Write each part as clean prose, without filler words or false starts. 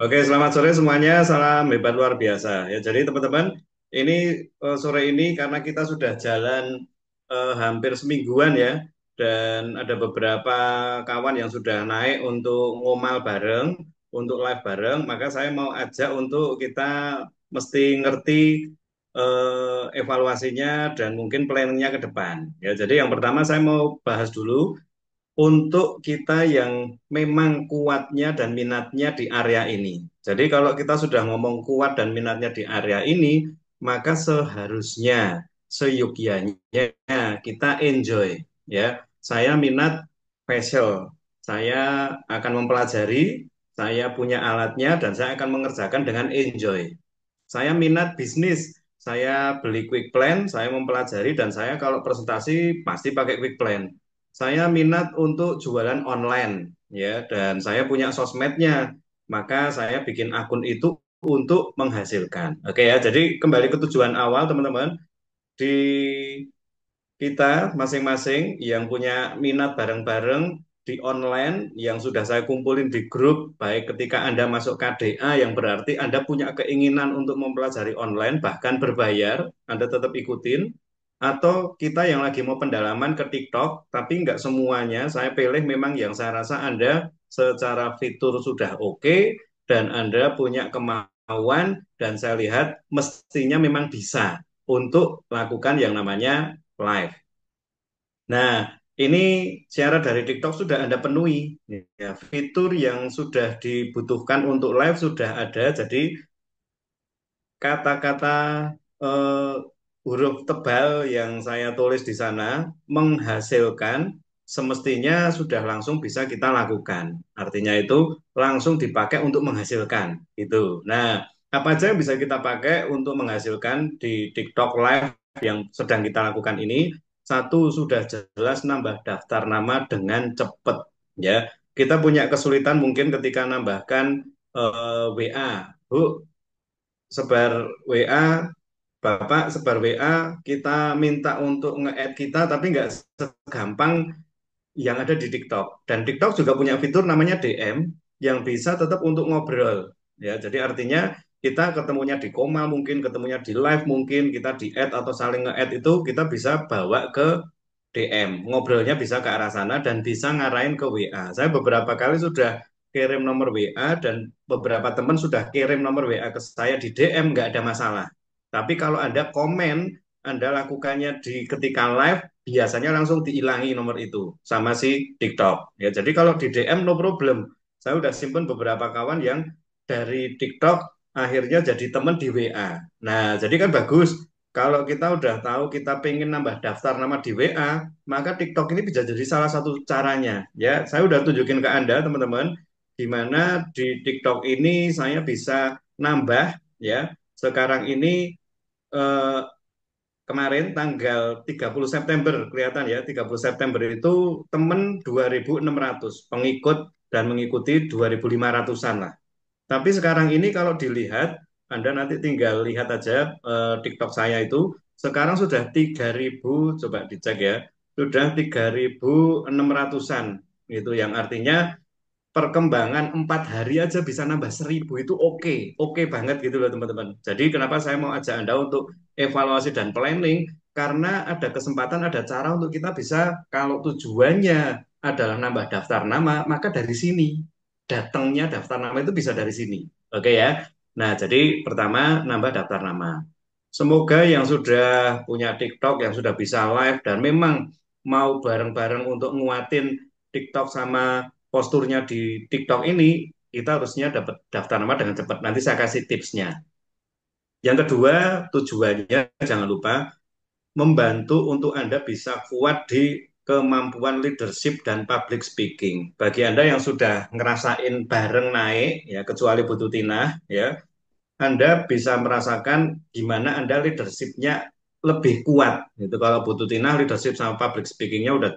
Oke, selamat sore semuanya. Salam hebat luar biasa. Ya, jadi teman-teman, ini sore ini karena kita sudah jalan hampir semingguan ya, dan ada beberapa kawan yang sudah naik untuk ngomal bareng, untuk live bareng, maka saya mau ajak untuk kita mesti ngerti evaluasinya dan mungkin planningnya ke depan. Ya, jadi yang pertama saya mau bahas dulu untuk kita yang memang kuatnya dan minatnya di area ini. Jadi kalau kita sudah ngomong kuat dan minatnya di area ini, maka seharusnya, seyogyanya kita enjoy. Ya, saya minat facial, saya akan mempelajari, saya punya alatnya dan saya akan mengerjakan dengan enjoy. Saya minat bisnis, saya beli quick plan, saya mempelajari dan saya kalau presentasi pasti pakai quick plan. Saya minat untuk jualan online, ya, dan saya punya sosmednya, maka saya bikin akun itu untuk menghasilkan. Oke ya, jadi kembali ke tujuan awal teman-teman, di kita masing-masing yang punya minat bareng-bareng di online yang sudah saya kumpulin di grup, baik ketika Anda masuk KDA yang berarti Anda punya keinginan untuk mempelajari online, bahkan berbayar, Anda tetap ikutin, atau kita yang lagi mau pendalaman ke TikTok, tapi nggak semuanya, saya pilih memang yang saya rasa Anda secara fitur sudah oke, dan Anda punya kemauan, dan saya lihat mestinya memang bisa untuk lakukan yang namanya live. Nah, ini syarat dari TikTok sudah Anda penuhi. Ya, fitur yang sudah dibutuhkan untuk live sudah ada. Jadi kata-kata eh, huruf tebal yang saya tulis di sana menghasilkan semestinya sudah langsung bisa kita lakukan. Artinya itu langsung dipakai untuk menghasilkan. Itu. Nah, apa aja yang bisa kita pakai untuk menghasilkan di TikTok Live yang sedang kita lakukan ini? Satu, sudah jelas nambah daftar nama dengan cepat. Ya, kita punya kesulitan mungkin ketika nambahkan WA. Bu, sebar WA, Bapak sebar WA, kita minta untuk nge-add kita, tapi nggak segampang yang ada di TikTok. Dan TikTok juga punya fitur namanya DM yang bisa tetap untuk ngobrol. Ya, jadi artinya kita ketemunya di Komal mungkin, ketemunya di live mungkin, kita di add atau saling nge-add itu kita bisa bawa ke DM. Ngobrolnya bisa ke arah sana dan bisa ngarahin ke WA. Saya beberapa kali sudah kirim nomor WA dan beberapa teman sudah kirim nomor WA ke saya di DM, nggak ada masalah. Tapi kalau Anda komen, Anda lakukannya di ketika live, biasanya langsung dihilangi nomor itu sama si TikTok. Ya, jadi kalau di DM no problem. Saya udah simpen beberapa kawan yang dari TikTok akhirnya jadi teman di WA. Nah, jadi kan bagus. Kalau kita udah tahu kita pengen nambah daftar nama di WA, maka TikTok ini bisa jadi salah satu caranya. Ya, saya udah tunjukin ke Anda, teman-teman, di mana di TikTok ini saya bisa nambah, ya. Sekarang ini eh, kemarin tanggal 30 September kelihatan ya 30 September itu temen 2.600 pengikut dan mengikuti 2.500-an lah. Tapi sekarang ini kalau dilihat Anda nanti tinggal lihat aja TikTok saya itu sekarang sudah 3.000, coba dicek ya, sudah 3.600-an gitu, yang artinya perkembangan 4 hari aja bisa nambah 1.000 itu oke, oke banget gitu loh teman-teman. Jadi kenapa saya mau ajak Anda untuk evaluasi dan planning, karena ada kesempatan, ada cara untuk kita bisa, kalau tujuannya adalah nambah daftar nama, maka dari sini datangnya daftar nama itu bisa dari sini. Oke ya. Nah, jadi pertama nambah daftar nama. Semoga yang sudah punya TikTok, yang sudah bisa live dan memang mau bareng-bareng untuk nguatin TikTok sama posturnya di TikTok ini, kita harusnya dapat daftar nama dengan cepat. Nanti saya kasih tipsnya. Yang kedua, tujuannya jangan lupa membantu untuk Anda bisa kuat di kemampuan leadership dan public speaking. Bagi Anda yang sudah ngerasain bareng naik, ya kecuali Bu Tutina, ya, Anda bisa merasakan gimana Anda leadership-nya lebih kuat. Itu kalau Bu Tutina leadership sama public speaking-nya udah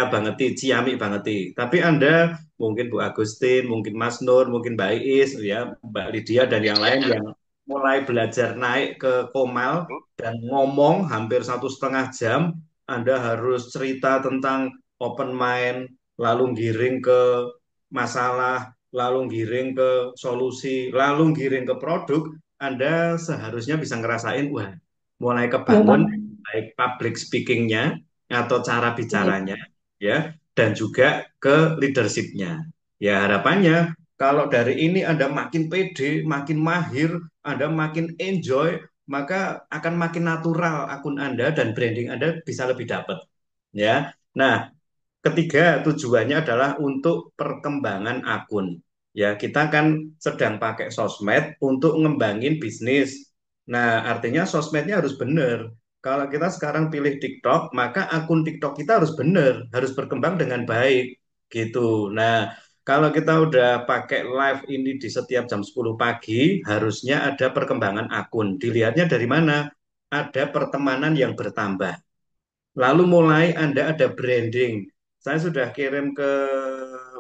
banget, ciamik banget. Tapi Anda mungkin Bu Agustin, mungkin Mas Nur, mungkin Mbak Iis, ya, Mbak Lydia dan yang lain yang mulai belajar naik ke Komal dan ngomong hampir 1,5 jam, Anda harus cerita tentang open mind, lalu giring ke masalah, lalu giring ke solusi, lalu giring ke produk, Anda seharusnya bisa ngerasain, wah, mulai Ya, kebangun Bang. baik public speakingnya atau cara Iya. bicaranya, ya, dan juga ke leadershipnya. Ya harapannya kalau dari ini Anda makin pede, makin mahir, Anda makin enjoy, maka akan makin natural akun Anda dan branding Anda bisa lebih dapat. Ya, nah ketiga, tujuannya adalah untuk perkembangan akun. Ya, kita kan sedang pakai sosmed untuk ngembangin bisnis. Nah, artinya sosmednya harus benar. Kalau kita sekarang pilih TikTok, maka akun TikTok kita harus benar, harus berkembang dengan baik. Gitu. Nah, kalau kita udah pakai live ini di setiap jam 10 pagi, harusnya ada perkembangan akun. Dilihatnya dari mana? Ada pertemanan yang bertambah. Lalu mulai Anda ada branding. Saya sudah kirim ke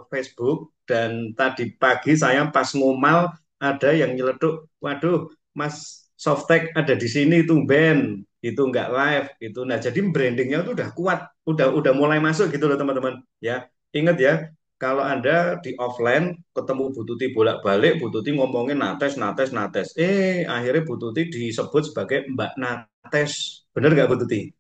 Facebook dan tadi pagi saya pas ngumal ada yang nyeletuk, waduh, Mas Softtek ada di sini tumben, itu nggak live gitu. Nah, jadi brandingnya itu udah kuat, udah mulai masuk gitu loh teman-teman. Ya, ingat ya, kalau Anda di offline ketemu Bu Tuti bolak-balik, Bu Tuti ngomongin nates, nates, nates. Akhirnya Bu Tuti disebut sebagai Mbak Nates. Bener nggak Bu Tuti?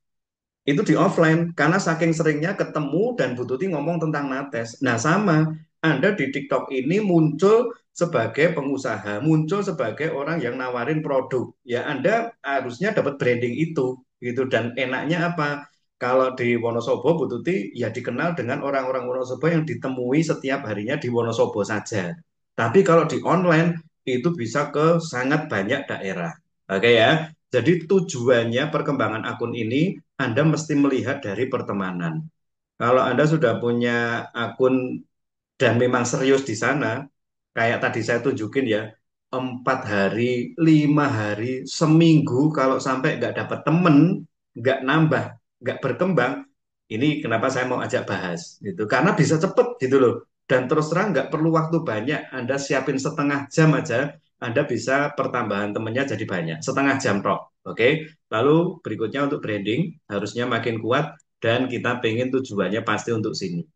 Itu di offline karena saking seringnya ketemu dan Bu Tuti ngomong tentang nates. Nah, sama Anda di TikTok ini muncul sebagai pengusaha, muncul sebagai orang yang nawarin produk. Ya, Anda harusnya dapat branding itu gitu dan enaknya apa? Kalau di Wonosobo, Bu Tuti ya dikenal dengan orang-orang Wonosobo yang ditemui setiap harinya di Wonosobo saja. Tapi kalau di online itu bisa ke sangat banyak daerah. Oke ya. Jadi tujuannya perkembangan akun ini anda mesti melihat dari pertemanan. Kalau Anda sudah punya akun dan memang serius di sana, kayak tadi saya tunjukin ya, 4 hari, 5 hari, seminggu, kalau sampai nggak dapat temen, nggak nambah, nggak berkembang, ini kenapa saya mau ajak bahas, gitu. Karena bisa cepet gitu loh. Dan terus terang nggak perlu waktu banyak, Anda siapin setengah jam aja, Anda bisa pertambahan temennya jadi banyak, setengah jam tok. Oke, lalu berikutnya untuk branding, harusnya makin kuat, dan kita pengen tujuannya pasti untuk sini.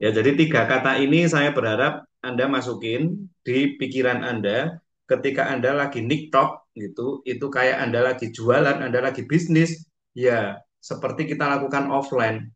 Ya, jadi 3 kata ini saya berharap Anda masukin di pikiran Anda ketika Anda lagi niktok gitu, itu kayak Anda lagi jualan, Anda lagi bisnis, ya seperti kita lakukan offline.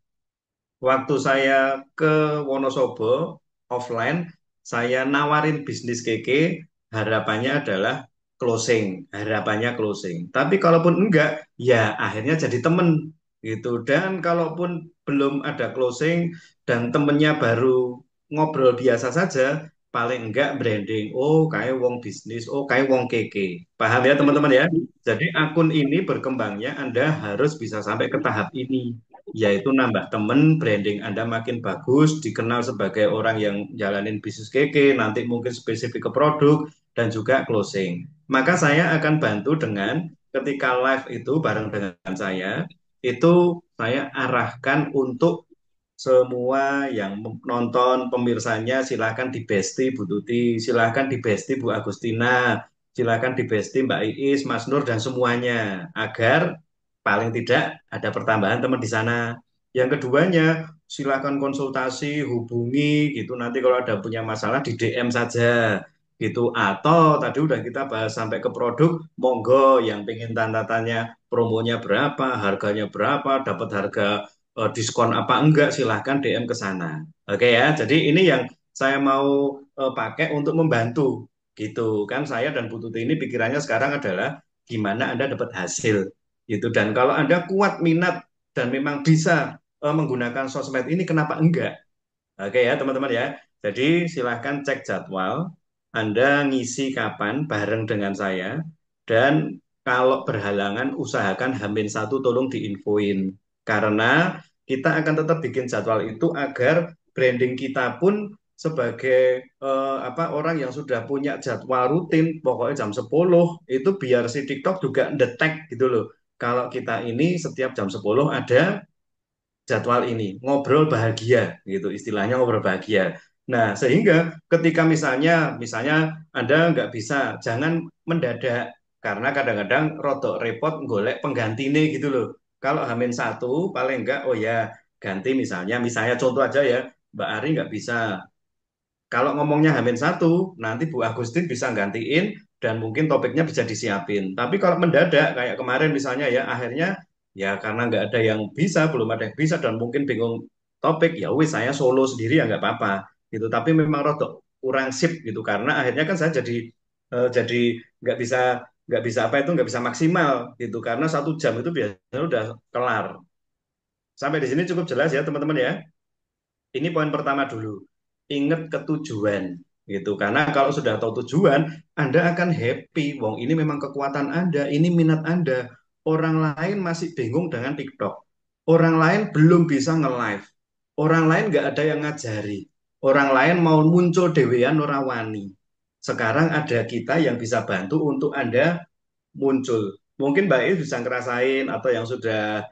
Waktu saya ke Wonosobo offline, saya nawarin bisnis keke, harapannya adalah closing, harapannya closing. Tapi kalaupun enggak, ya akhirnya jadi temen gitu. Dan kalaupun belum ada closing dan temennya baru ngobrol biasa saja, paling enggak branding. Oh, kayak wong bisnis, oh kayak wong keke. Paham ya teman-teman ya? Jadi akun ini berkembangnya Anda harus bisa sampai ke tahap ini yaitu nambah temen, branding Anda makin bagus, dikenal sebagai orang yang jalanin bisnis keke, nanti mungkin spesifik ke produk, dan juga closing. Maka saya akan bantu dengan ketika live itu bareng dengan saya, itu saya arahkan untuk semua yang nonton pemirsanya silahkan di besti Bu Tuti, silahkan di besti Bu Agustina, silahkan di besti Mbak Iis, Mas Nur dan semuanya agar paling tidak ada pertambahan teman di sana. Yang keduanya silahkan konsultasi, hubungi gitu nanti kalau ada punya masalah di DM saja gitu atau tadi udah kita bahas sampai ke produk monggo yang pengen tanda tanya promonya berapa, harganya berapa, dapat harga diskon apa enggak silahkan DM ke sana. Oke ya, jadi ini yang saya mau pakai untuk membantu gitu kan saya dan Bu Tuti ini pikirannya sekarang adalah gimana Anda dapat hasil gitu dan kalau Anda kuat minat dan memang bisa menggunakan sosmed ini kenapa enggak? Oke ya teman-teman ya. Jadi silahkan cek jadwal Anda ngisi kapan bareng dengan saya dan kalau berhalangan usahakan H-1 tolong diinfoin karena kita akan tetap bikin jadwal itu agar branding kita pun sebagai orang yang sudah punya jadwal rutin pokoknya jam 10 itu biar si TikTok juga detect gitu loh. Kalau kita ini setiap jam 10 ada jadwal ini ngobrol bahagia gitu istilahnya ngobrol bahagia. Nah sehingga ketika misalnya Anda nggak bisa jangan mendadak karena kadang-kadang rodok repot golek pengganti nih gitu loh. Kalau H-1 paling enggak oh ya ganti misalnya contoh aja ya Mbak Ari nggak bisa Kalau ngomongnya Hamin satu, nanti Bu Agustin bisa gantiin dan mungkin topiknya bisa disiapin. Tapi kalau mendadak kayak kemarin misalnya ya, akhirnya ya karena nggak ada yang bisa, belum ada yang bisa dan mungkin bingung topik, ya wis saya solo sendiri ya nggak apa-apa gitu. Tapi memang rada kurang sip gitu karena akhirnya kan saya jadi nggak bisa apa itu nggak bisa maksimal gitu karena 1 jam itu biasanya udah kelar. Sampai di sini cukup jelas ya teman-teman ya. Ini poin pertama dulu. Ingat ketujuan gitu. Karena kalau sudah tahu tujuan, Anda akan happy. Wong, ini memang kekuatan Anda, ini minat Anda. Orang lain masih bingung dengan TikTok. Orang lain belum bisa nge-live. Orang lain nggak ada yang ngajari. Orang lain mau muncul dewean ora wani. Sekarang ada kita yang bisa bantu untuk Anda muncul. Mungkin Mbak Is bisa ngerasain atau yang sudah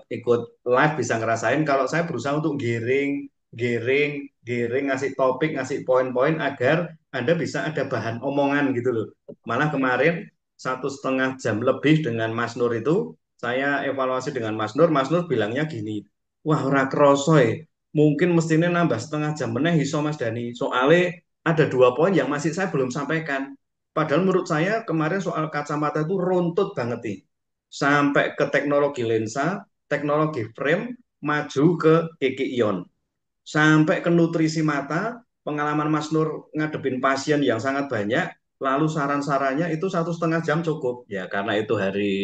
ikut live bisa ngerasain kalau saya berusaha untuk giring, giring, giring, ngasih topik, ngasih poin-poin agar Anda bisa ada bahan omongan gitu loh. Malah kemarin 1,5 jam lebih dengan Mas Nur itu, saya evaluasi dengan Mas Nur bilangnya gini, wah ora krosoy, mungkin mestinya nambah 1/2 jam meneh iso Mas Dani, soalnya ada 2 poin yang masih saya belum sampaikan. Padahal menurut saya kemarin soal kacamata itu runtut banget nih. Sampai ke teknologi lensa, teknologi frame, maju ke kiki ion. Sampai ke nutrisi mata, pengalaman Mas Nur ngadepin pasien yang sangat banyak, lalu saran-sarannya itu 1,5 jam cukup. Ya karena itu hari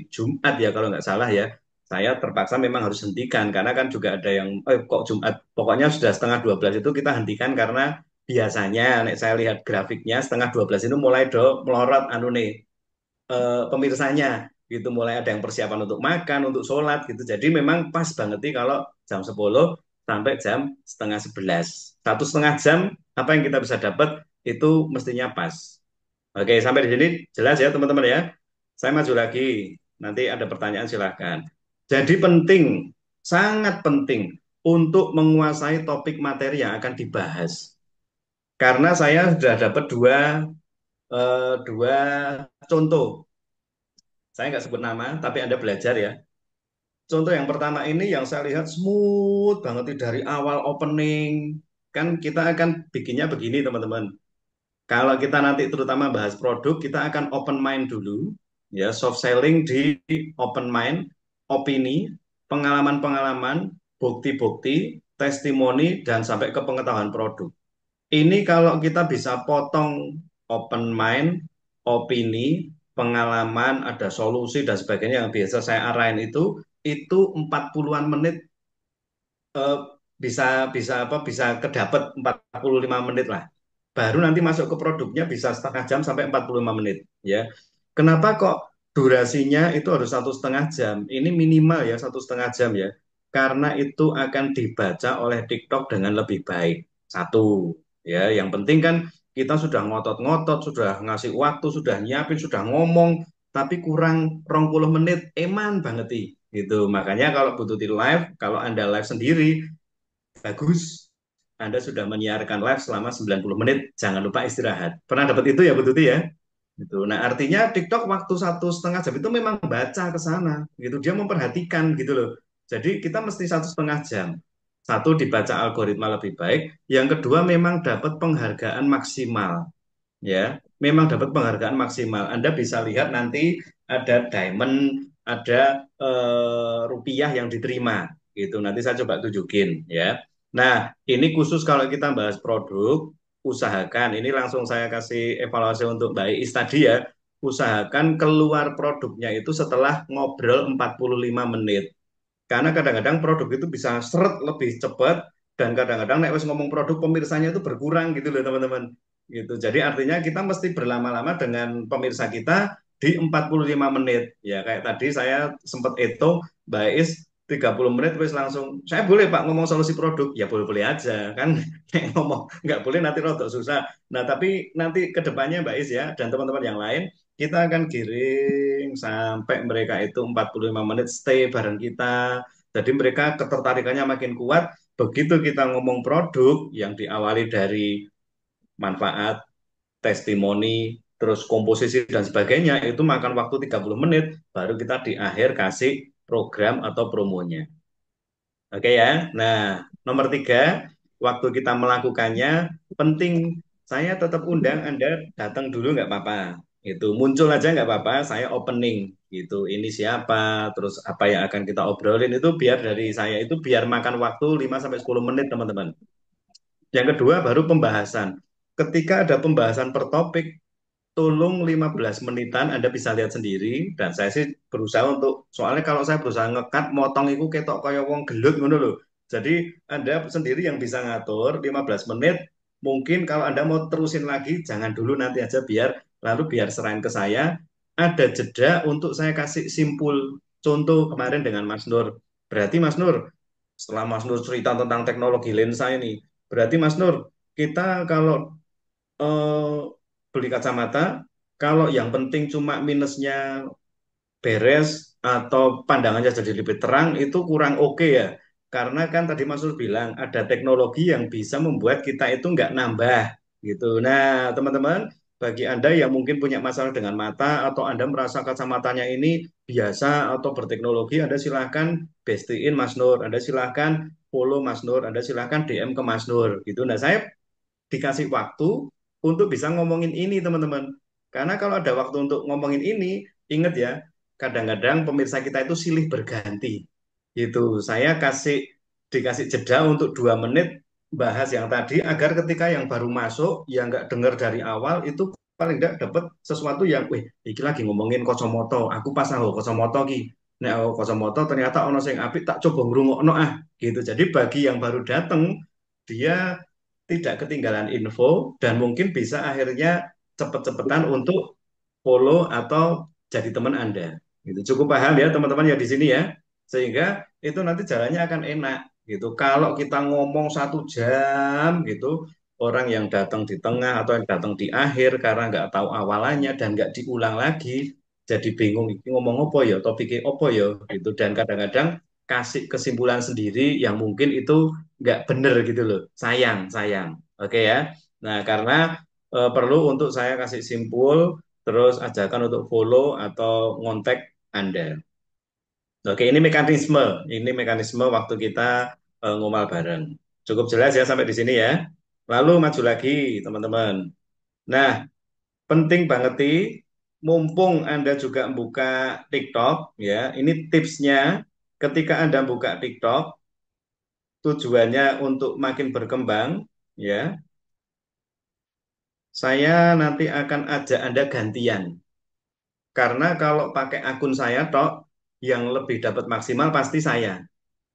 Jumat ya kalau nggak salah ya. Saya terpaksa memang harus hentikan karena kan juga ada yang kok Jumat pokoknya sudah 11:30 itu kita hentikan karena biasanya nek saya lihat grafiknya 11:30 itu mulai do melorot anu nih pemirsanya gitu mulai ada yang persiapan untuk makan untuk sholat gitu jadi memang pas banget nih kalau jam 10 sampai jam setengah 11 1,5 jam apa yang kita bisa dapat itu mestinya pas. Oke sampai di sini jelas ya teman-teman ya. Saya maju lagi nanti ada pertanyaan silahkan. Jadi penting sangat penting untuk menguasai topik materi yang akan dibahas karena saya sudah dapat dua contoh. Saya nggak sebut nama, tapi Anda belajar ya. Contoh yang pertama ini yang saya lihat smooth banget nih dari awal opening. Kan kita akan bikinnya begini teman-teman. Kalau kita nanti terutama bahas produk, kita akan open mind dulu. Ya, soft selling di open mind, opini, pengalaman-pengalaman, bukti-bukti, testimoni, dan sampai ke pengetahuan produk. Ini kalau kita bisa potong open mind, opini, pengalaman, ada solusi dan sebagainya yang biasa saya arahin itu 40-an menit eh, bisa bisa apa bisa kedapat 45 menit lah. Baru nanti masuk ke produknya bisa 1/2 jam sampai 45 menit ya. Kenapa kok durasinya itu harus 1,5 jam? Ini minimal ya 1,5 jam ya. Karena itu akan dibaca oleh TikTok dengan lebih baik. Satu, ya. Yang penting kan kita sudah ngotot-ngotot, sudah ngasih waktu, sudah nyiapin, sudah ngomong, tapi kurang 20 menit, eman banget nih. Gitu. Makanya kalau butuh di live, kalau Anda live sendiri, bagus. Anda sudah menyiarkan live selama 90 menit, jangan lupa istirahat. Pernah dapat itu ya Bu Tuti ya? Gitu. Nah, artinya TikTok waktu 1,5 jam itu memang baca ke sana, gitu. Dia memperhatikan gitu loh. Jadi kita mesti 1,5 jam. Satu dibaca algoritma lebih baik, yang kedua memang dapat penghargaan maksimal, ya. Memang dapat penghargaan maksimal. Anda bisa lihat nanti ada diamond, ada rupiah yang diterima, gitu. Nanti saya coba tunjukin, ya. Nah, ini khusus kalau kita bahas produk usahakan, ini langsung saya kasih evaluasi untuk Mbak Iis tadi ya, usahakan keluar produknya itu setelah ngobrol 45 menit. Karena kadang-kadang produk itu bisa seret lebih cepat dan kadang-kadang nek wis ngomong produk pemirsanya itu berkurang gitu loh teman-teman. Gitu. Jadi artinya kita mesti berlama-lama dengan pemirsa kita di 45 menit. Ya kayak tadi saya sempat itu Mbak Is 30 menit wis langsung saya boleh Pak ngomong solusi produk ya boleh-boleh aja kan ngomong nggak boleh nanti rodok susah. Nah tapi nanti kedepannya Mbak Is ya dan teman-teman yang lain kita akan giring sampai mereka itu 45 menit stay bareng kita. Jadi mereka ketertarikannya makin kuat. Begitu kita ngomong produk yang diawali dari manfaat, testimoni, terus komposisi dan sebagainya, itu makan waktu 30 menit, baru kita di akhir kasih program atau promonya. Oke ya. Nah, nomor 3, waktu kita melakukannya penting. Saya tetap undang Anda datang dulu nggak apa-apa. Itu muncul aja nggak apa-apa. Saya opening gitu. Ini siapa, terus apa yang akan kita obrolin itu biar dari saya itu biar makan waktu 5 sampai 10 menit teman-teman. Yang kedua baru pembahasan. Ketika ada pembahasan per topik, tolong 15 menitan Anda bisa lihat sendiri dan saya sih berusaha untuk soalnya kalau saya berusaha ngekat motong itu ketok kaya wong gelut ngono loh. Jadi Anda sendiri yang bisa ngatur 15 menit. Mungkin kalau Anda mau terusin lagi jangan dulu nanti aja biar serahin ke saya. Ada jeda untuk saya kasih simpul. Contoh kemarin dengan Mas Nur. Berarti Mas Nur setelah Mas Nur cerita tentang teknologi lensa ini, berarti Mas Nur kita kalau eh, beli kacamata, kalau yang penting cuma minusnya beres atau pandangannya jadi lebih terang, itu kurang oke ya. Karena kan tadi Mas Sul bilang ada teknologi yang bisa membuat kita itu nggak nambah gitu. Nah, teman-teman, bagi Anda yang mungkin punya masalah dengan mata atau Anda merasa kacamatanya ini biasa atau berteknologi, Anda silahkan bestiin Mas Nur, Anda silahkan follow Mas Nur, Anda silahkan DM ke Mas Nur gitu. Nah, saya dikasih waktu untuk bisa ngomongin ini, teman-teman. Karena kalau ada waktu untuk ngomongin ini, ingat ya, kadang-kadang pemirsa kita itu silih berganti. Gitu. Saya dikasih jeda untuk 2 menit bahas yang tadi agar ketika yang baru masuk, yang nggak dengar dari awal itu paling nggak dapat sesuatu yang, wih, iki lagi ngomongin Kosomoto, aku pas tahu Kosomoto ki. Nek Kosomoto ternyata ono sing apik tak coba ngrungokno ah gitu. Jadi bagi yang baru datang dia tidak ketinggalan info dan mungkin bisa akhirnya cepet-cepetan untuk follow atau jadi teman Anda. Gitu. Cukup paham ya teman-teman ya di sini ya. Sehingga itu nanti jalannya akan enak gitu. Kalau kita ngomong 1 jam gitu, orang yang datang di tengah atau yang datang di akhir karena nggak tahu awalannya dan nggak diulang lagi, jadi bingung ini ngomong apa ya, topiknya apa ya gitu. Dan kadang-kadang kasih kesimpulan sendiri yang mungkin itu nggak bener gitu loh. Sayang, sayang. Oke ya. Nah, karena perlu untuk saya kasih simpul terus ajakan untuk follow atau ngontek Anda. Oke, ini mekanisme waktu kita ngomal bareng. Cukup jelas ya sampai di sini ya. Lalu maju lagi, teman-teman. Nah, penting banget nih, mumpung Anda juga buka TikTok, ya, ini tipsnya ketika Anda buka TikTok, tujuannya untuk makin berkembang, ya, saya nanti akan ajak Anda gantian. Karena kalau pakai akun saya tok, yang lebih dapat maksimal pasti saya.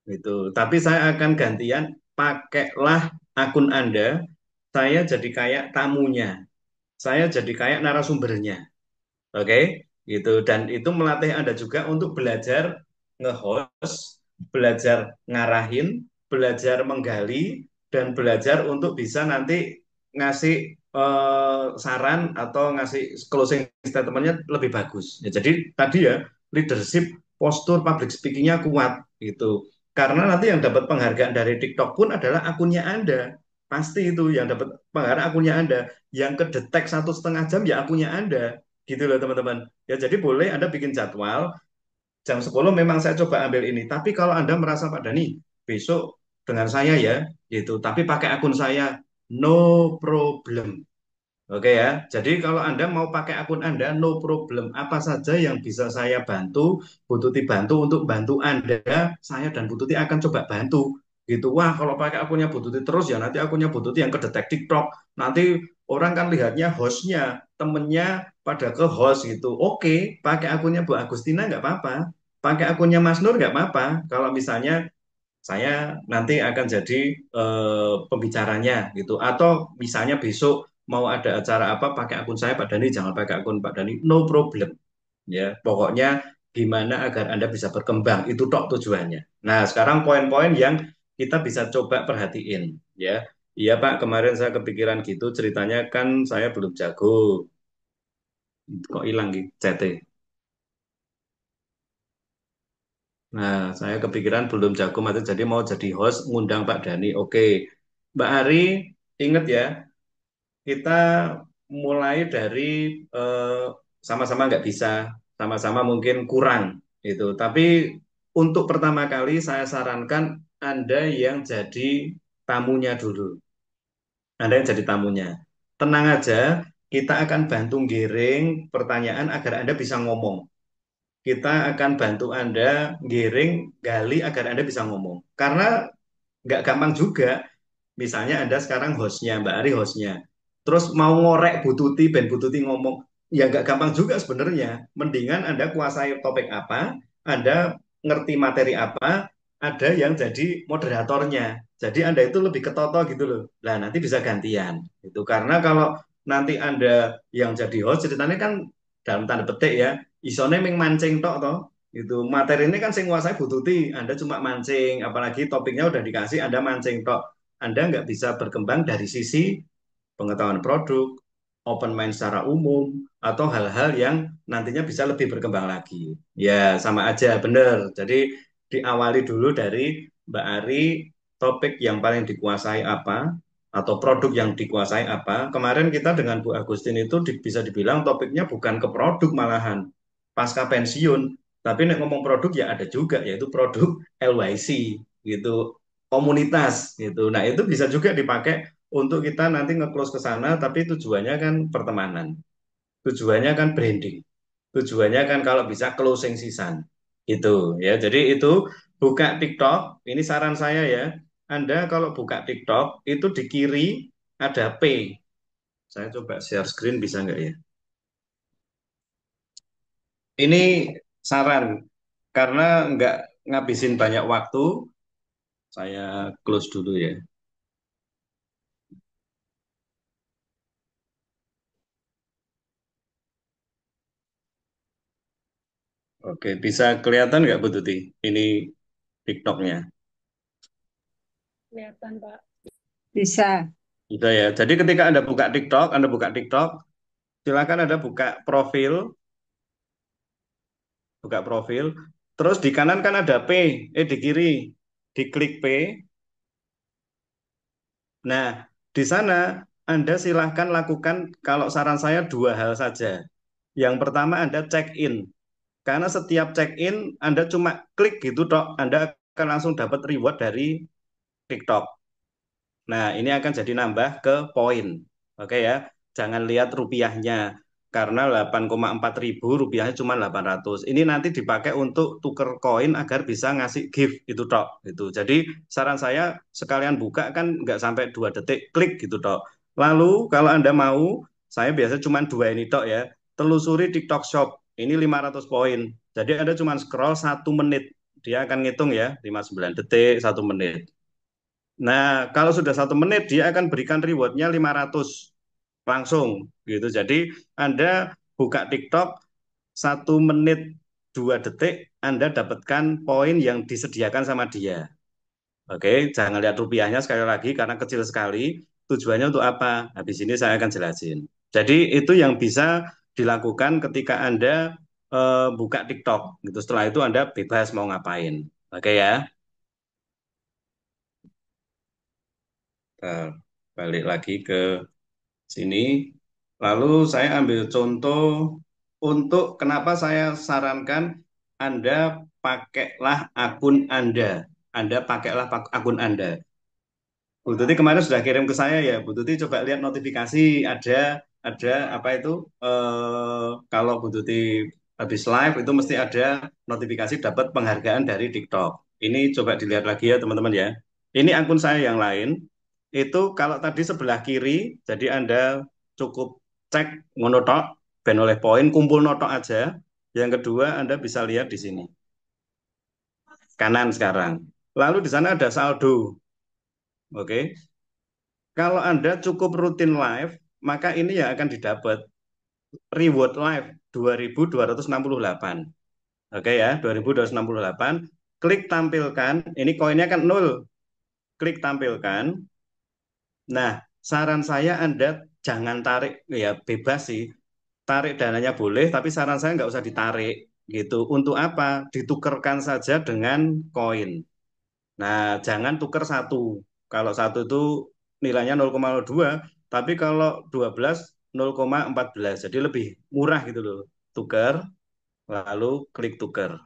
Gitu. Tapi saya akan gantian, pakailah akun Anda, saya jadi kayak tamunya, saya jadi kayak narasumbernya. Oke, gitu. Dan itu melatih Anda juga untuk belajar nge-host, belajar ngarahin, belajar menggali, dan belajar untuk bisa nanti ngasih saran atau ngasih closing statementnya lebih bagus. Ya, jadi tadi ya leadership, postur public speakingnya kuat gitu. Karena nanti yang dapat penghargaan dari TikTok pun adalah akunnya Anda. Pasti itu yang dapat penghargaan akunnya Anda. Yang kedetek 1,5 jam ya akunnya Anda gitu loh teman-teman. Ya jadi boleh Anda bikin jadwal jam 10 memang saya coba ambil ini. Tapi kalau Anda merasa Pak Dani besok dengan saya ya gitu, tapi pakai akun saya no problem. Oke ya. Jadi kalau Anda mau pakai akun Anda no problem. Apa saja yang bisa saya bantu, Bu Tuti bantu untuk bantu Anda, saya dan Bu Tuti akan coba bantu. Gitu. Wah, kalau pakai akunnya Bu Tuti terus ya nanti akunnya Bu Tuti yang kedetek TikTok. Nanti orang kan lihatnya hostnya, temennya pada ke host gitu. Oke, pakai akunnya Bu Agustina nggak apa-apa. Pakai akunnya Mas Nur nggak apa-apa. Kalau misalnya saya nanti akan jadi pembicaranya gitu. Atau misalnya besok mau ada acara apa pakai akun saya Pak Dani, jangan pakai akun Pak Dani, no problem. Ya, pokoknya gimana agar Anda bisa berkembang itu tok tujuannya. Nah, sekarang poin-poin yang kita bisa coba perhatiin ya. Iya Pak, kemarin saya kepikiran gitu ceritanya kan saya belum jago. Kok hilang gitu CT. Nah, saya kepikiran belum jago mati jadi mau jadi host ngundang Pak Dani. Oke. Mbak Ari, ingat ya, kita mulai dari eh, sama-sama nggak bisa, sama-sama mungkin kurang itu. Tapi untuk pertama kali saya sarankan Anda yang jadi tamunya dulu. Anda yang jadi tamunya. Tenang aja, kita akan bantu giring pertanyaan agar Anda bisa ngomong. Kita akan bantu Anda giring, gali agar Anda bisa ngomong. Karena nggak gampang juga. Misalnya Anda sekarang hostnya, Mbak Ari hostnya. Terus mau ngorek Bu Tuti, Ben Bu Tuti ngomong, ya nggak gampang juga sebenarnya. Mendingan Anda kuasai topik apa, Anda ngerti materi apa, ada yang jadi moderatornya. Jadi Anda itu lebih ketoto gitu loh. Nah, nanti bisa gantian. Itu karena kalau nanti Anda yang jadi host, ceritanya kan dalam tanda petik ya, isone ming mancing tok toh. Itu materi ini kan sing nguasai Bu Tuti, Anda cuma mancing, apalagi topiknya udah dikasih, Anda mancing tok. Anda nggak bisa berkembang dari sisi pengetahuan produk, open mind secara umum, atau hal-hal yang nantinya bisa lebih berkembang lagi. Ya, sama aja, benar. Jadi diawali dulu dari Mbak Ari, topik yang paling dikuasai apa, atau produk yang dikuasai apa. Kemarin kita dengan Bu Agustin itu bisa dibilang topiknya bukan ke produk malahan, pasca pensiun. Tapi nek ngomong produk ya ada juga, yaitu produk LYC gitu, komunitas gitu. Nah, itu bisa juga dipakai untuk kita nanti nge-close ke sana, tapi tujuannya kan pertemanan, tujuannya kan branding, tujuannya kan kalau bisa closing season, itu ya. Jadi itu buka TikTok, ini saran saya ya, Anda kalau buka TikTok itu di kiri ada P. Saya coba share screen bisa nggak ya? Ini saran, karena nggak ngabisin banyak waktu, saya close dulu ya. Oke, bisa kelihatan nggak Bu Tuti? Ini TikToknya. Kelihatan, Pak. Bisa. Gitu ya. Jadi ketika Anda buka TikTok, silakan Anda buka profil. Terus di kanan kan ada P, di kiri, diklik P. Nah, di sana Anda silahkan lakukan, kalau saran saya dua hal saja. Yang pertama Anda check in. Karena setiap check in, Anda cuma klik gitu, tok, Anda akan langsung dapat reward dari TikTok. Nah, ini akan jadi nambah ke poin. Oke ya, jangan lihat rupiahnya. Karena 8,4 ribu rupiahnya cuma 800. Ini nanti dipakai untuk tuker koin agar bisa ngasih gift itu tok. Gitu. Jadi saran saya sekalian buka kan nggak sampai 2 detik, klik gitu tok. Lalu kalau Anda mau, saya biasa cuma dua ini tok ya. Telusuri TikTok Shop. Ini 500 poin. Jadi Anda cuma scroll 1 menit. Dia akan ngitung ya, 59 detik, 1 menit. Nah, kalau sudah 1 menit, dia akan berikan rewardnya 500 langsung gitu. Jadi Anda buka TikTok 1 menit 2 detik, Anda dapatkan poin yang disediakan sama dia. Oke, jangan lihat rupiahnya sekali lagi karena kecil sekali. Tujuannya untuk apa? Habis ini saya akan jelasin. Jadi itu yang bisa dilakukan ketika Anda buka TikTok. Gitu. Setelah itu Anda bebas mau ngapain. Oke ya. Kita balik lagi ke sini. Lalu saya ambil contoh untuk kenapa saya sarankan Anda pakailah akun Anda. Anda pakailah akun Anda. Bu Tuti kemarin sudah kirim ke saya ya. Bu Tuti coba lihat notifikasi, ada apa itu? Kalau Bu Tuti habis live itu mesti ada notifikasi dapat penghargaan dari TikTok. Ini coba dilihat lagi ya teman-teman ya. Ini akun saya yang lain. Itu kalau tadi sebelah kiri, jadi Anda cukup cek monotok, ben oleh poin, kumpul notok aja. Yang kedua Anda bisa lihat di sini, kanan sekarang. Lalu di sana ada saldo. Oke. Kalau Anda cukup rutin live, maka ini yang akan didapat reward live 2.268. Oke ya, 2.268. Klik tampilkan, ini koinnya kan 0. Klik tampilkan. Nah, saran saya Anda jangan tarik, ya bebas sih. Tarik dananya boleh, tapi saran saya nggak usah ditarik gitu. Untuk apa? Ditukerkan saja dengan koin. Nah, jangan tuker satu. Kalau satu itu nilainya 0,02, tapi kalau 12 0,14. Jadi lebih murah gitu loh. Tuker, lalu klik tuker.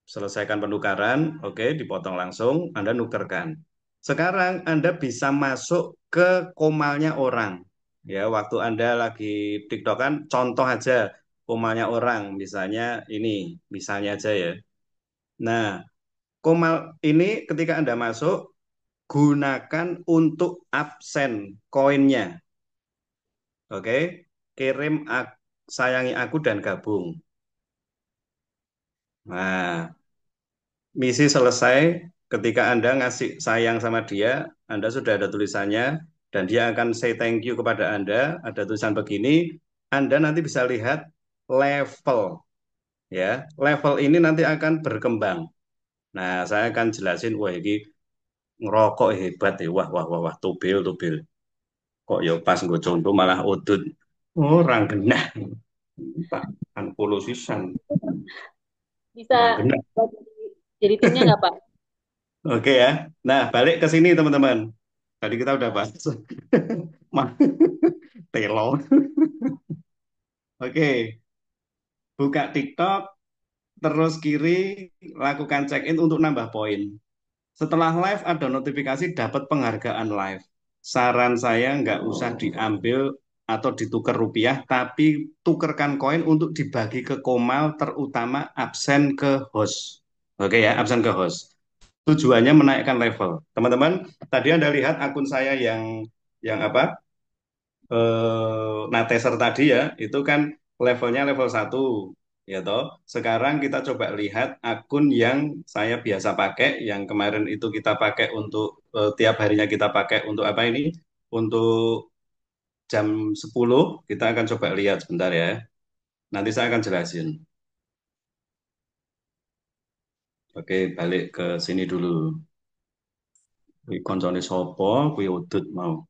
Selesaikan penukaran, oke, dipotong langsung, Anda nukerkan. Sekarang Anda bisa masuk ke komalnya orang. Ya, waktu Anda lagi TikTok kan contoh aja komalnya orang, misalnya ini, misalnya aja ya. Nah, komal ini ketika Anda masuk, gunakan untuk absen koinnya. Oke, kirim sayangi aku dan gabung. Nah, misi selesai ketika Anda ngasih sayang sama dia, Anda sudah ada tulisannya, dan dia akan say thank you kepada Anda. Ada tulisan begini, Anda nanti bisa lihat level, ya. Level ini nanti akan berkembang. Nah, saya akan jelasin, wah ini ngerokok hebat ya, wah, wah, wah, wah, tubil, tubil. Kok ya pas gue contoh malah udut. Orang genah, tak kan polusisan, Bisa orang genah. jadi timnya nggak, Pak? Oke ya. Nah, balik ke sini teman-teman. Tadi kita udah bahas. Mah, telo. Oke, buka TikTok, terus kiri, lakukan check-in untuk nambah poin. Setelah live ada notifikasi dapat penghargaan live. Saran saya nggak usah diambil atau ditukar rupiah, tapi tukerkan koin untuk dibagi ke komal, terutama absen ke host. Oke ya, absen ke host. Tujuannya menaikkan level. Teman-teman, tadi Anda lihat akun saya yang apa? Nateser tadi ya, itu kan levelnya level satu, ya toh. Sekarang kita coba lihat akun yang saya biasa pakai, yang kemarin itu kita pakai untuk tiap harinya kita pakai untuk apa ini? Untuk jam 10 kita akan coba lihat sebentar ya. Nanti saya akan jelasin. Oke, balik ke sini dulu. Kuwi koncone sapa, kuwi udut mau.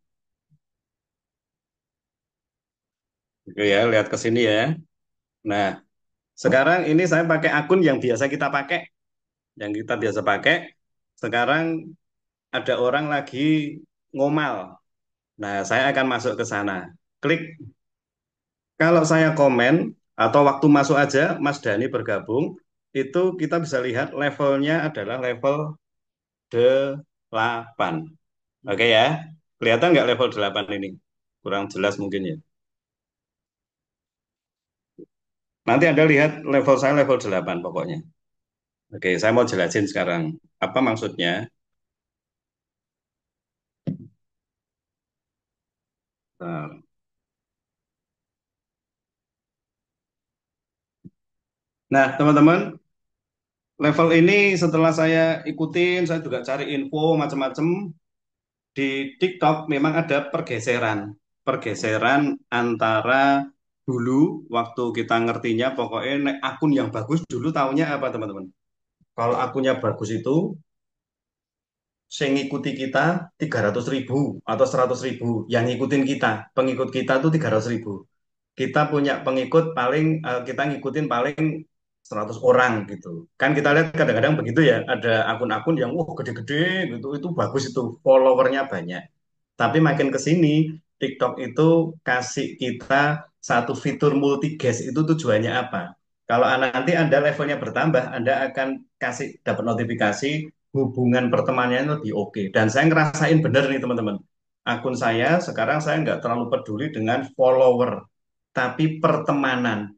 Oke ya, lihat ke sini ya. Nah, sekarang ini saya pakai akun yang biasa kita pakai, yang kita biasa pakai. Sekarang ada orang lagi ngomal. Nah, saya akan masuk ke sana. Klik. Kalau saya komen atau waktu masuk aja, Mas Dani bergabung, itu kita bisa lihat levelnya adalah level 8. Oke ya. Kelihatan nggak level 8 ini? Kurang jelas mungkin ya. Nanti Anda lihat level saya level 8 pokoknya. Oke, saya mau jelasin sekarang. Apa maksudnya? Nah, nah, teman-teman, level ini setelah saya ikutin, saya juga cari info macam-macam di TikTok memang ada pergeseran, pergeseran antara dulu waktu kita ngertinya pokoknya akun yang bagus dulu taunya apa teman-teman? Kalau akunnya bagus itu yang ngikuti kita 300.000 atau 100.000, yang ngikutin kita, pengikut kita tuh 300.000. Kita punya pengikut paling kita ngikutin paling 100 orang gitu. Kan kita lihat kadang-kadang begitu ya, ada akun-akun yang wah gede-gede gitu, itu bagus itu, followernya banyak. Tapi makin ke sini, TikTok itu kasih kita satu fitur multi-guest itu tujuannya apa? Kalau nanti Anda levelnya bertambah, Anda akan kasih dapat notifikasi hubungan pertemanannya lebih oke. Dan saya ngerasain bener nih teman-teman. Akun saya sekarang saya nggak terlalu peduli dengan follower, tapi pertemanan.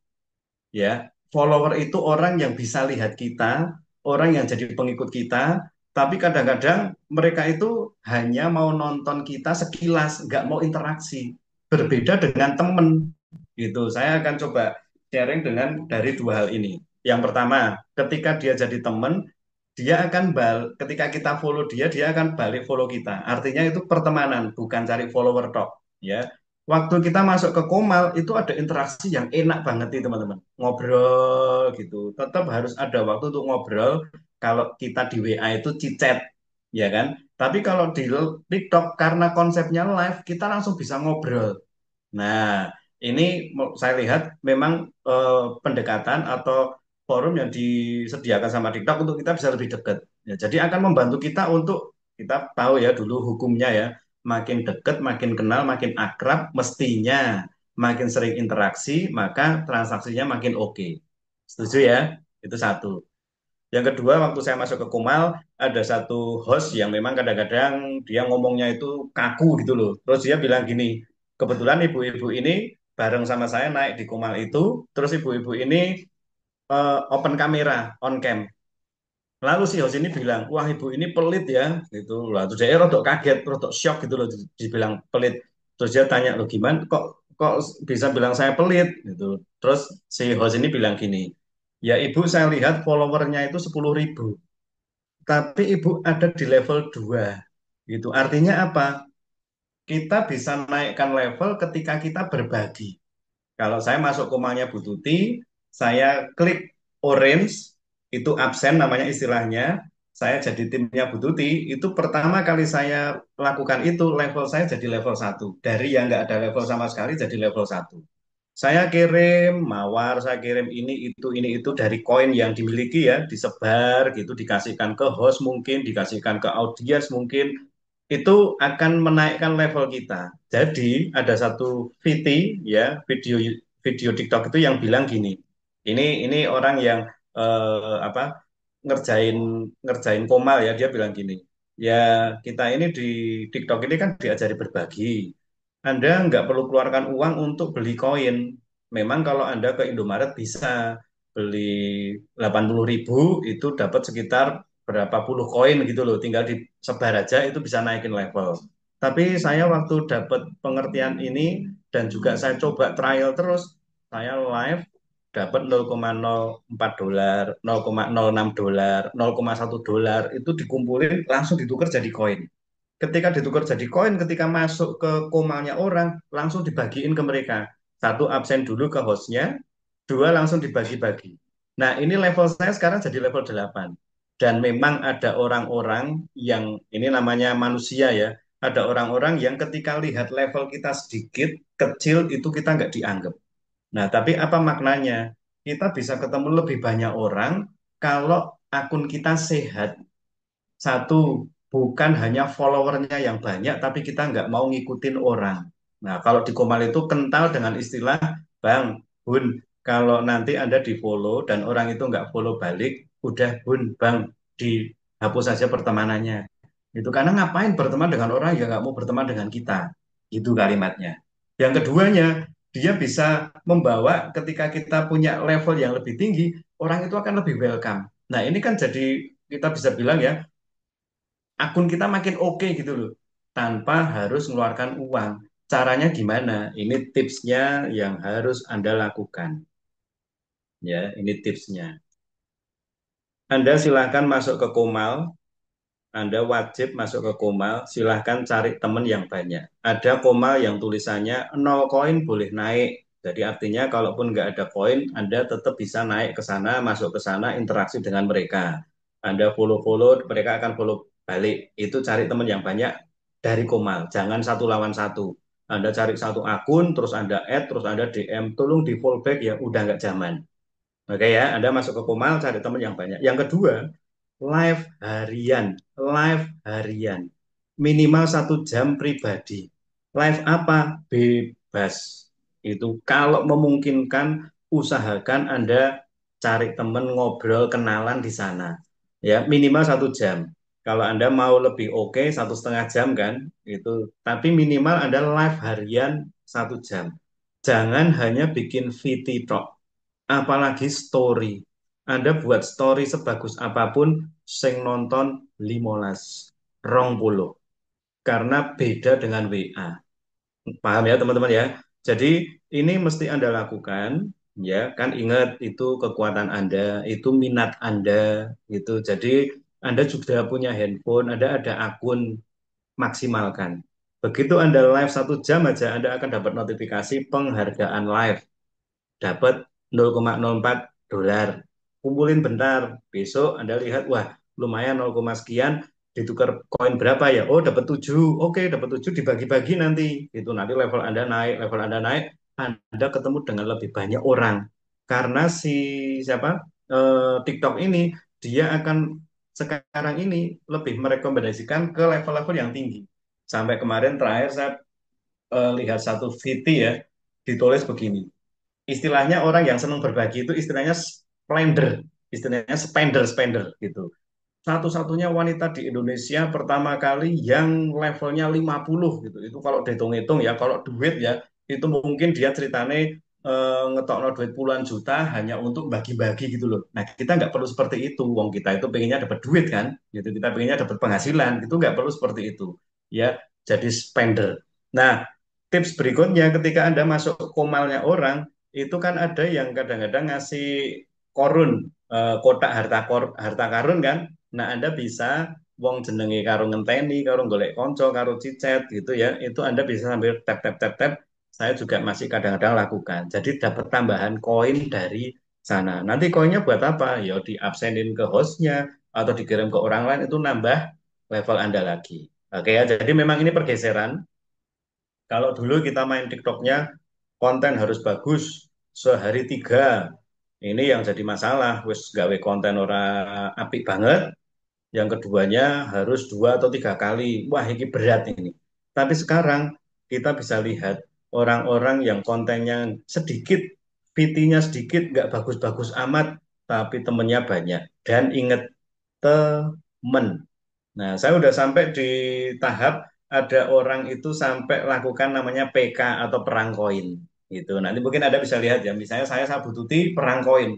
Ya, follower itu orang yang bisa lihat kita, orang yang jadi pengikut kita, tapi kadang-kadang mereka itu hanya mau nonton kita sekilas, nggak mau interaksi. Berbeda dengan temen, gitu. Saya akan coba sharing dengan dari dua hal ini. Yang pertama, ketika dia jadi temen, dia akan ketika kita follow dia, dia akan balik follow kita. Artinya itu pertemanan, bukan cari follower tok. Ya, waktu kita masuk ke Komal itu ada interaksi yang enak banget nih teman-teman. Ngobrol gitu. Tetap harus ada waktu untuk ngobrol. Kalau kita di WA itu chat, ya kan? Tapi kalau di TikTok karena konsepnya live, kita langsung bisa ngobrol. Nah, ini saya lihat memang pendekatan atau forum yang disediakan sama TikTok untuk kita bisa lebih dekat. Ya, jadi akan membantu kita untuk kita tahu ya dulu hukumnya ya, makin dekat, makin kenal, makin akrab, mestinya makin sering interaksi, maka transaksinya makin oke. Setuju ya? Itu satu. Yang kedua, waktu saya masuk ke Kumal, ada satu host yang memang kadang-kadang dia ngomongnya itu kaku gitu loh. Terus dia bilang gini, kebetulan ibu-ibu ini bareng sama saya naik di Kumal itu, terus ibu-ibu ini open kamera, on cam. Lalu si host ini bilang, wah ibu ini pelit ya, gitu lah. Terus saya rodok kaget, rodok shock gitu loh, dibilang pelit. Terus dia tanya, lo gimana, kok bisa bilang saya pelit, gitu. Terus si host ini bilang gini, ya ibu saya lihat followernya itu 10.000, tapi ibu ada di level 2, gitu. Artinya apa? Kita bisa naikkan level ketika kita berbagi. Kalau saya masuk komanya Bu Tuti, saya klik orange, itu absen namanya istilahnya. Saya jadi timnya Bu Tuti, itu pertama kali saya lakukan itu level saya jadi level 1. Dari yang nggak ada level sama sekali jadi level 1. Saya kirim mawar, saya kirim ini itu dari koin yang dimiliki ya, disebar gitu, dikasihkan ke host mungkin, dikasihkan ke audiens mungkin, itu akan menaikkan level kita. Jadi ada satu VT ya, video video TikTok itu yang bilang gini. Ini orang yang apa, ngerjain ngerjain komal ya, dia bilang gini. Ya, kita ini di TikTok ini kan diajari berbagi. Anda nggak perlu keluarkan uang untuk beli koin. Memang kalau Anda ke Indomaret bisa beli 80.000 itu dapat sekitar berapa puluh koin gitu loh. Tinggal disebar aja itu bisa naikin level. Tapi saya waktu dapat pengertian ini dan juga saya coba trial terus, saya live dapat 0,04 dolar, 0,06 dolar, 0,1 dolar itu dikumpulin langsung ditukar jadi koin. Ketika ditukar jadi koin, ketika masuk ke komalnya orang, langsung dibagiin ke mereka. Satu, absen dulu ke hostnya, dua, langsung dibagi-bagi. Nah, ini level saya sekarang jadi level 8. Dan memang ada orang-orang yang, ini namanya manusia ya, ada orang-orang yang ketika lihat level kita sedikit, kecil, itu kita nggak dianggap. Nah, tapi apa maknanya? Kita bisa ketemu lebih banyak orang kalau akun kita sehat. Satu, bukan hanya followernya yang banyak, tapi kita nggak mau ngikutin orang. Nah, kalau di Komal itu kental dengan istilah, Bang, Bun, kalau nanti Anda di-follow dan orang itu nggak follow balik, udah Bun, Bang, dihapus saja pertemanannya. Itu karena ngapain berteman dengan orang yang nggak mau berteman dengan kita. Itu kalimatnya. Yang keduanya, dia bisa membawa ketika kita punya level yang lebih tinggi, orang itu akan lebih welcome. Nah, ini kan jadi kita bisa bilang ya, akun kita makin oke gitu loh, tanpa harus mengeluarkan uang. Caranya gimana? Ini tipsnya yang harus Anda lakukan. Ya, ini tipsnya. Anda silahkan masuk ke Komal, Anda wajib masuk ke Komal, silahkan cari teman yang banyak. Ada Komal yang tulisannya 0 koin boleh naik. Jadi artinya kalaupun nggak ada koin, Anda tetap bisa naik ke sana, masuk ke sana, interaksi dengan mereka. Anda follow-follow, mereka akan follow balik. Itu cari teman yang banyak dari Komal. Jangan satu lawan satu. Anda cari satu akun, terus Anda add, terus Anda DM, tolong di follow back ya, udah nggak zaman. Oke ya, Anda masuk ke Komal, cari teman yang banyak. Yang kedua, live harian, minimal 1 jam pribadi. Live apa? Bebas. Itu kalau memungkinkan, usahakan Anda cari teman ngobrol kenalan di sana. Ya, minimal 1 jam. Kalau Anda mau lebih oke, 1,5 jam kan, itu. Tapi minimal Anda live harian 1 jam. Jangan hanya bikin VT talk, apalagi story. Anda buat story sebagus apapun, sing nonton 15, 20. Karena beda dengan WA. Paham ya teman-teman ya? Jadi ini mesti Anda lakukan, ya kan, ingat itu kekuatan Anda, itu minat Anda, gitu. Jadi Anda juga punya handphone, Anda ada akun, maksimalkan. Begitu Anda live 1 jam aja, Anda akan dapat notifikasi penghargaan live, dapat 0,04 dolar. Kumpulin bentar, besok Anda lihat, wah lumayan 0, sekian, ditukar koin berapa ya? Oh dapat 7, oke dapat 7 dibagi-bagi nanti. Itu nanti level Anda naik, Anda ketemu dengan lebih banyak orang. Karena si siapa, TikTok ini, dia akan sekarang ini lebih merekomendasikan ke level-level yang tinggi. Sampai kemarin terakhir saya lihat satu VT ya, ditulis begini, istilahnya orang yang senang berbagi itu istilahnya splender. istilahnya spender-spender gitu. Satu-satunya wanita di Indonesia pertama kali yang levelnya 50 gitu. Itu kalau dihitung-hitung ya, kalau duit ya, itu mungkin dia ceritanya ngetokno duit puluhan juta hanya untuk bagi-bagi gitu loh. Nah, kita nggak perlu seperti itu. Wong kita itu pengennya dapat duit kan, gitu. Kita pengennya dapat penghasilan, itu nggak perlu seperti itu. Ya, jadi spender. Nah, tips berikutnya ketika Anda masuk komalnya orang, itu kan ada yang kadang-kadang ngasih korun, kotak harta karun kan. Nah, Anda bisa wong jenenge karo ngenteni, karo golek konco, karo cicet gitu ya. Itu Anda bisa sambil tap tap tap tap. Saya juga masih kadang-kadang lakukan. Jadi dapat tambahan koin dari sana. Nanti koinnya buat apa? Ya diabsenin ke hostnya atau dikirim ke orang lain itu nambah level Anda lagi. Oke ya, jadi memang ini pergeseran. Kalau dulu kita main TikToknya konten harus bagus sehari tiga. Ini yang jadi masalah. Wes gawe konten orang apik banget. Yang keduanya harus dua atau tiga kali. Wah, ini berat ini. Tapi sekarang kita bisa lihat orang-orang yang kontennya sedikit, VT-nya sedikit, nggak bagus-bagus amat, tapi temennya banyak. Dan inget temen. Nah, saya udah sampai di tahap ada orang itu sampai lakukan namanya PK atau perang koin gitu. Nanti mungkin Anda bisa lihat ya, misalnya saya Bu Tuti perang koin.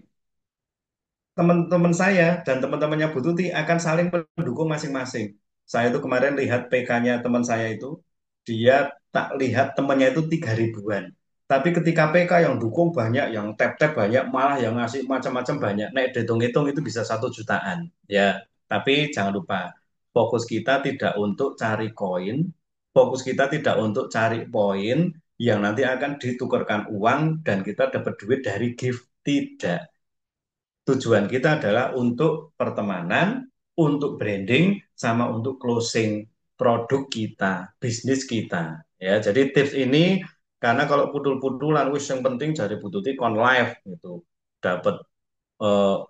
Teman-teman saya dan teman-temannya Bu Tuti akan saling mendukung masing-masing. Saya itu kemarin lihat PK-nya teman saya itu, dia tak lihat temannya itu 3 ribuan. Tapi ketika PK yang dukung banyak, yang tap-tap banyak, malah yang ngasih macam-macam banyak. Naik hitung-hitung itu bisa 1 jutaan. Ya, tapi jangan lupa, fokus kita tidak untuk cari koin, fokus kita tidak untuk cari poin yang nanti akan ditukarkan uang dan kita dapat duit dari gift. Tidak. Tujuan kita adalah untuk pertemanan, untuk branding, sama untuk closing produk kita, bisnis kita. Ya, jadi tips ini karena kalau putul-putulan, wis yang penting jadi bututi kon live gitu, dapat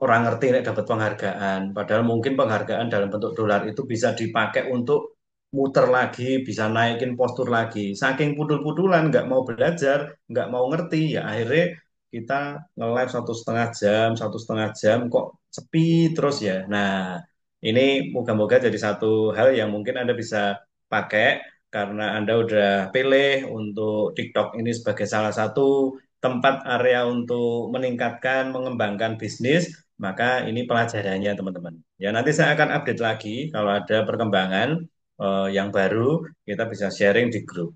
orang ngerti nek dapat penghargaan. Padahal mungkin penghargaan dalam bentuk dolar itu bisa dipakai untuk muter lagi, bisa naikin postur lagi. Saking pudul-pudulan, nggak mau belajar, nggak mau ngerti, ya akhirnya kita nge-live 1,5 jam, 1,5 jam kok sepi terus ya. Nah, ini moga-moga jadi satu hal yang mungkin Anda bisa pakai karena Anda udah pilih untuk TikTok ini sebagai salah satu tempat area untuk meningkatkan, mengembangkan bisnis, maka ini pelajarannya teman-teman. Ya nanti saya akan update lagi kalau ada perkembangan yang baru, kita bisa sharing di grup.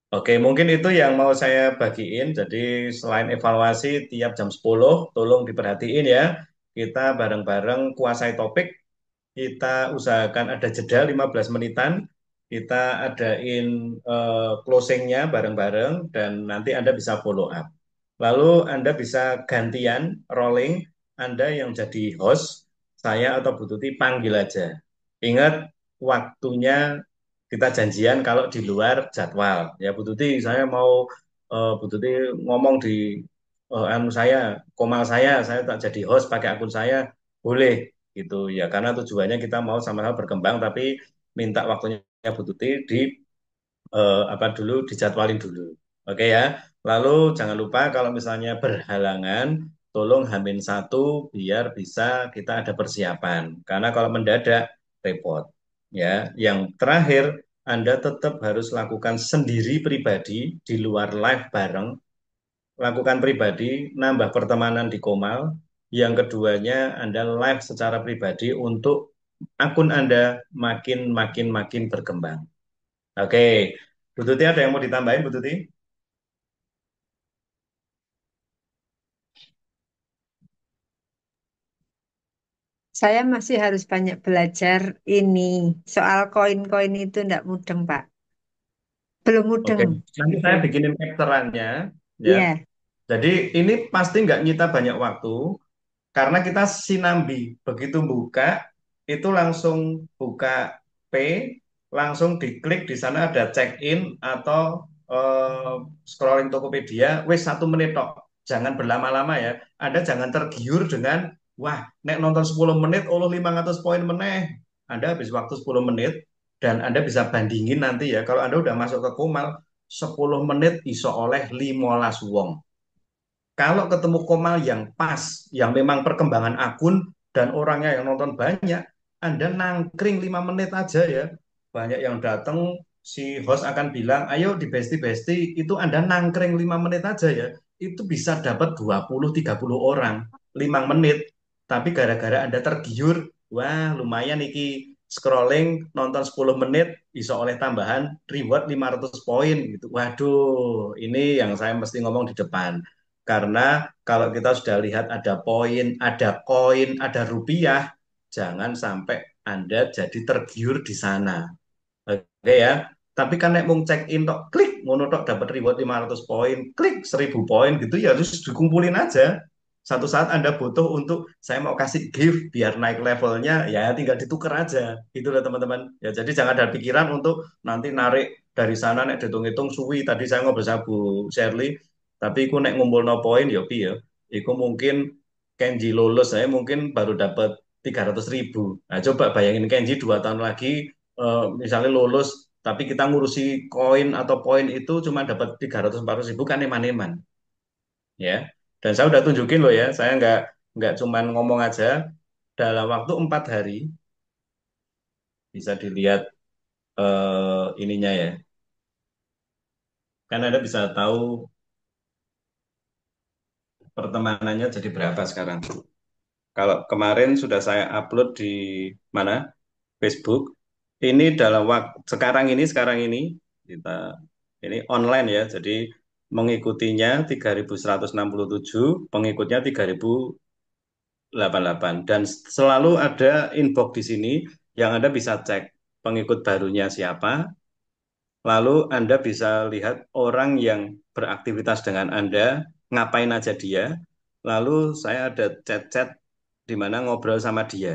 Oke, mungkin itu yang mau saya bagiin. Jadi selain evaluasi tiap jam 10, tolong diperhatiin ya. Kita bareng-bareng kuasai topik, kita usahakan ada jeda 15 menitan, kita adain closingnya bareng-bareng, dan nanti Anda bisa follow up. Lalu Anda bisa gantian rolling, Anda yang jadi host, saya atau Bu Tuti panggil aja. Ingat waktunya kita janjian kalau di luar jadwal. Ya Bu Tuti, saya mau Bu Tuti ngomong di komal saya tak jadi host pakai akun saya, boleh gitu ya karena tujuannya kita mau sama-sama berkembang tapi minta waktunya Bu Tuti di apa dulu dijadwalin dulu. Oke ya. Lalu jangan lupa kalau misalnya berhalangan, tolong H-1 biar bisa kita ada persiapan. Karena kalau mendadak repot. Ya, yang terakhir Anda tetap harus lakukan sendiri pribadi di luar live bareng, lakukan pribadi, nambah pertemanan di Komal. Yang keduanya Anda live secara pribadi untuk akun Anda makin makin makin berkembang. Oke, Bu Tuti ada yang mau ditambahin, Bu Tuti? Saya masih harus banyak belajar ini. Soal koin-koin itu ndak mudeng, Pak. Belum Oke, mudeng. nanti Gitu. saya bikinin chapterannya, ya. Iya, Jadi ini pasti nggak nyita banyak waktu, karena kita sinambi. Begitu buka, itu langsung buka P, langsung diklik di sana ada check in atau eh, scrolling Tokopedia, wes 1 menit tok. Jangan berlama-lama ya. Anda jangan tergiur dengan, wah, nek nonton 10 menit, Allah 500 poin meneh. Anda habis waktu 10 menit, dan Anda bisa bandingin nanti ya, kalau Anda udah masuk ke Kumal, 10 menit iso oleh 15 wong. Kalau ketemu Komal yang pas, yang memang perkembangan akun dan orangnya yang nonton banyak, Anda nangkring 5 menit aja ya. Banyak yang datang, si host akan bilang, ayo di besti-besti, itu Anda nangkring 5 menit aja ya. Itu bisa dapat 20-30 orang, 5 menit. Tapi gara-gara Anda tergiur, wah lumayan iki scrolling, nonton 10 menit, bisa oleh tambahan reward 500 poin gitu. Waduh, ini yang saya mesti ngomong di depan. Karena kalau kita sudah lihat ada poin, ada koin, ada rupiah, jangan sampai Anda jadi tergiur di sana. Oke ya. Tapi kan nek mung check in tok, klik ngono tok dapat reward 500 poin, klik 1000 poin gitu ya harus dikumpulin aja. Satu saat Anda butuh untuk saya mau kasih gift biar naik levelnya, ya tinggal ditukar aja. Gitu loh teman-teman. Ya jadi jangan ada pikiran untuk nanti narik dari sana nek dihitung-hitung suwi. Tadi saya ngobrol sama Bu Shirley, tapi aku nek ngumpul no poin ya pi ya. Iku mungkin Kenji lulus saya mungkin baru dapat 300.000. Nah, coba bayangin Kenji 2 tahun lagi misalnya lulus tapi kita ngurusi koin atau poin itu cuma dapat 300-400 ribu kan eman-eman ya. Dan saya udah tunjukin loh ya, saya nggak cuman ngomong aja. Dalam waktu 4 hari bisa dilihat ininya ya, kan Anda bisa tahu pertemanannya jadi berapa sekarang. Kalau kemarin sudah saya upload di mana, Facebook, ini dalam waktu sekarang ini kita ini online ya, jadi mengikutinya 3.167, pengikutnya 3.088 dan selalu ada inbox di sini yang Anda bisa cek pengikut barunya siapa, lalu Anda bisa lihat orang yang beraktivitas dengan Anda, ngapain aja dia, lalu saya ada chat-chat di mana ngobrol sama dia.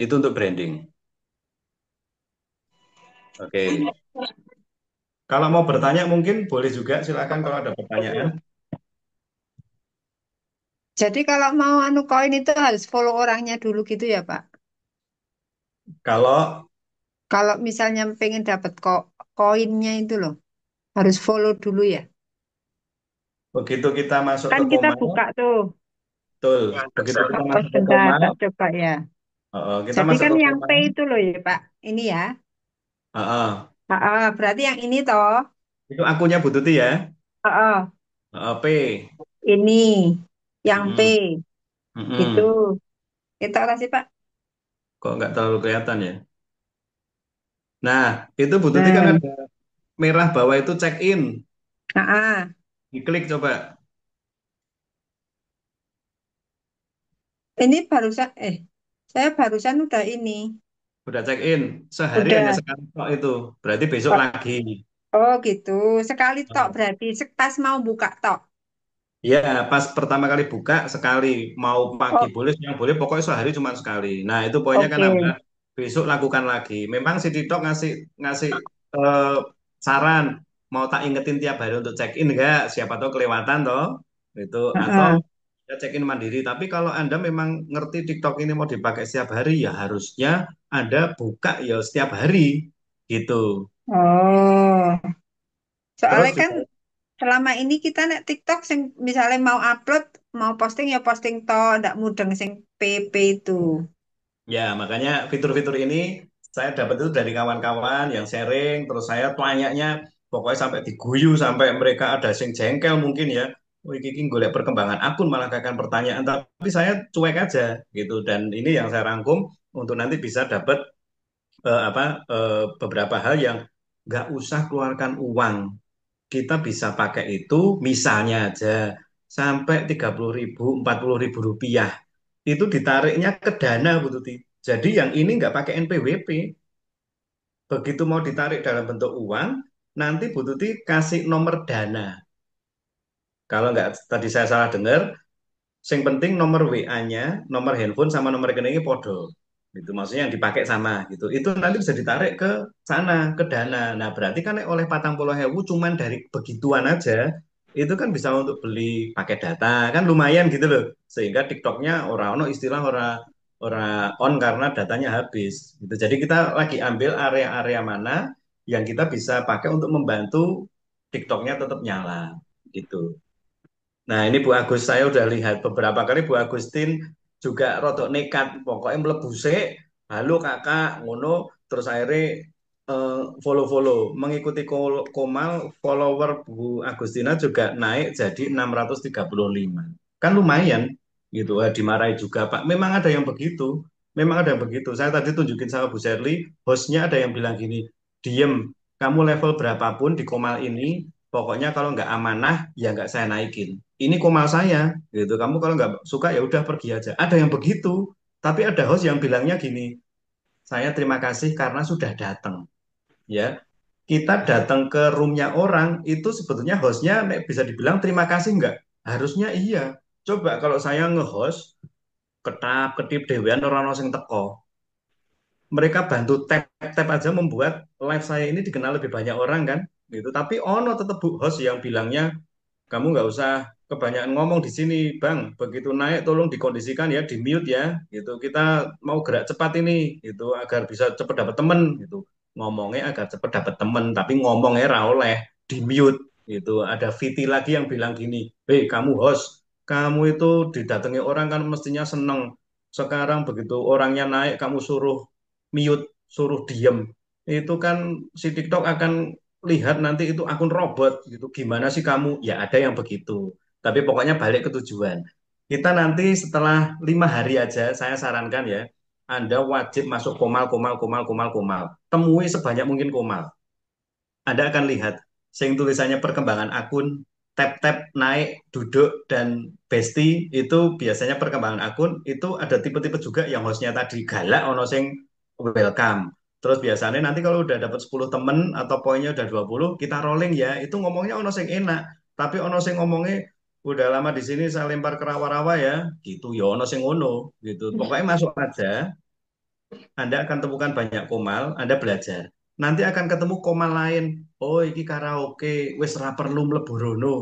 Itu untuk branding. Oke. Kalau mau bertanya mungkin boleh juga, silakan kalau ada pertanyaan. Jadi kalau mau anu koin itu harus follow orangnya dulu gitu ya, Pak. Kalau Kalau misalnya pengen dapat koinnya itu loh, harus follow dulu ya. begitu kita masuk Kan ke kita Komal, buka tuh. betul. Begitu kita Oh, masuk ke sebentar, Komal, tak coba ya. kita Jadi masuk kan ke yang P Komal, itu loh ya, Pak. Ini ya. Berarti yang ini toh. itu akunnya Bu Tuti ya. Ah, P. ini yang P Mm-mm. itu. Mm-mm. Itu apa sih, Pak? Kok nggak terlalu kelihatan ya? Nah, itu Bu Tuti kan Nah, ada merah bawah itu check in. ah, ah. Diklik coba. Ini barusan, saya barusan udah ini. Udah check in. Sehari hanya Udah. sekali kok itu. Berarti besok Oh, lagi. oh gitu. Sekali tok berarti. Pas mau buka tok. Ya, pas pertama kali buka sekali, mau pagi Oh, boleh, siang boleh, pokoknya sehari cuma sekali. Nah, itu poinnya kan oke. nambah. Besok lakukan lagi. Memang si TikTok ngasih ngasih eh, saran, mau tak ingetin tiap hari untuk check in enggak? Siapa tahu kelewatan toh. Itu Ah, atau ah. ya check in mandiri. Tapi kalau Anda memang ngerti TikTok ini mau dipakai setiap hari, ya harusnya Anda buka ya setiap hari gitu. Oh, Terus soalnya kan juga selama ini kita nek TikTok sing misalnya mau upload, mau posting ya posting toh, ndak mudeng sing PP itu. ya, makanya fitur-fitur ini saya dapat itu dari kawan-kawan yang sharing, terus saya tanyanya pokoknya sampai diguyu, sampai mereka ada yang jengkel mungkin ya. Wih, Kiki golek perkembangan akun malah kakak pertanyaan, tapi saya cuek aja gitu. Dan ini yang saya rangkum untuk nanti bisa dapat beberapa hal yang nggak usah keluarkan uang. Kita bisa pakai itu misalnya aja sampai 30.000, 40.000 rupiah itu ditariknya ke dana Bu Tuti. Jadi yang ini nggak pakai NPWP. Begitu mau ditarik dalam bentuk uang, nanti Bu Tuti kasih nomor dana. Kalau nggak tadi saya salah dengar, yang penting nomor WA-nya, nomor handphone sama nomor rekeningnya podo. Itu maksudnya yang dipakai sama gitu. Itu nanti bisa ditarik ke sana, ke dana. Nah, berarti kan oleh 40.000 cuman dari begituan aja, itu kan bisa untuk beli pakai data, kan lumayan gitu loh. Sehingga TikToknya orang ono istilah orang orang on karena datanya habis. Gitu. Jadi kita lagi ambil area-area mana yang kita bisa pakai untuk membantu TikToknya tetap nyala gitu. Nah, ini Bu Agus, saya udah lihat beberapa kali Bu Agustin juga rodok nekat, pokoknya mlebu sik, halo kakak, ngono, terus akhirnya follow-follow, mengikuti Komal, follower Bu Agustina juga naik jadi 635. Kan lumayan, gitu, dimarahi juga Pak. Memang ada yang begitu, memang ada yang begitu. Saya tadi tunjukin sama Bu Sherly, hostnya ada yang bilang gini, diem, kamu level berapapun di Komal ini, pokoknya kalau nggak amanah, ya nggak saya naikin. Ini komal saya, gitu. Kamu kalau nggak suka ya udah pergi aja. Ada yang begitu, tapi ada host yang bilangnya gini, saya terima kasih karena sudah datang. Ya, kita datang ke roomnya orang itu sebetulnya hostnya bisa dibilang terima kasih nggak? Harusnya iya. Coba kalau saya nge-host, ketap ketip dewean orang sing teko, mereka bantu tap-tap aja membuat live saya ini dikenal lebih banyak orang kan, gitu. Tapi ono tetap bu host yang bilangnya kamu nggak usah kebanyakan ngomong di sini, Bang. Begitu naik, tolong dikondisikan ya, di mute ya, gitu. Kita mau gerak cepat ini, gitu, agar bisa cepat dapat temen, gitu. Ngomongnya agar cepat dapat temen, tapi ngomongnya ra oleh di mute, gitu. Ada Viti lagi yang bilang gini, hei kamu host, kamu itu didatangi orang kan mestinya seneng. Sekarang begitu orangnya naik, kamu suruh mute, suruh diem. Itu kan si TikTok akan lihat nanti itu akun robot gitu. Gimana sih kamu? Ya ada yang begitu. Tapi pokoknya balik ke tujuan. Kita nanti setelah 5 hari aja, saya sarankan ya, Anda wajib masuk Komal, Komal, Komal, Komal, Komal. Temui sebanyak mungkin Komal. Anda akan lihat, sing tulisannya perkembangan akun, tap-tap, naik, duduk, dan besti, itu biasanya perkembangan akun, itu ada tipe-tipe juga yang hostnya tadi galak, ono sing welcome. Terus biasanya nanti kalau udah dapat 10 temen atau poinnya udah 20 kita rolling ya, itu ngomongnya ono sing enak. Tapi ono sing ngomongnya udah lama di sini saya lempar ke rawa-rawa ya, gitu ya ono sing ono gitu. Pokoknya masuk aja, anda akan temukan banyak komal, Anda belajar. Nanti akan ketemu komal lain. Oh, iki karaoke, wis ra perlu mlebu rono.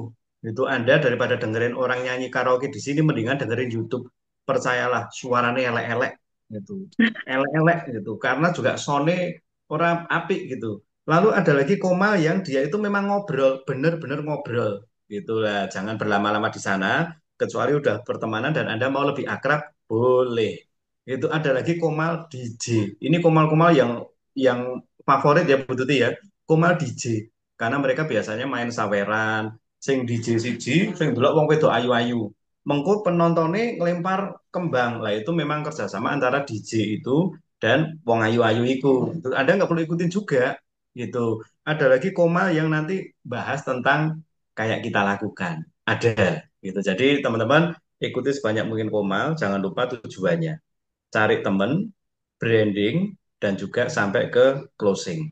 Itu Anda daripada dengerin orang nyanyi karaoke di sini mendingan dengerin YouTube. Percayalah, suaranya elek-elek gitu. Elek-elek gitu. Karena juga sone orang apik gitu. Lalu ada lagi komal yang dia itu memang ngobrol, bener-bener ngobrol. Gitulah, jangan berlama-lama di sana kecuali udah pertemanan dan Anda mau lebih akrab, boleh. Itu ada lagi Komal DJ. Ini Komal-Komal yang favorit ya Bu Tuti ya. Komal DJ. Karena mereka biasanya main saweran, sing DJ siji, sing delok wong wedok ayu-ayu. Mengko penontonnya ngelempar kembang. Lah itu memang kerjasama antara DJ itu dan wong ayu-ayu itu. Itu Anda nggak perlu ikutin juga gitu. Ada lagi Komal yang nanti bahas tentang kayak kita lakukan. Ada gitu. Jadi teman-teman ikuti sebanyak mungkin Komal, jangan lupa tujuannya cari temen, branding, dan juga sampai ke closing.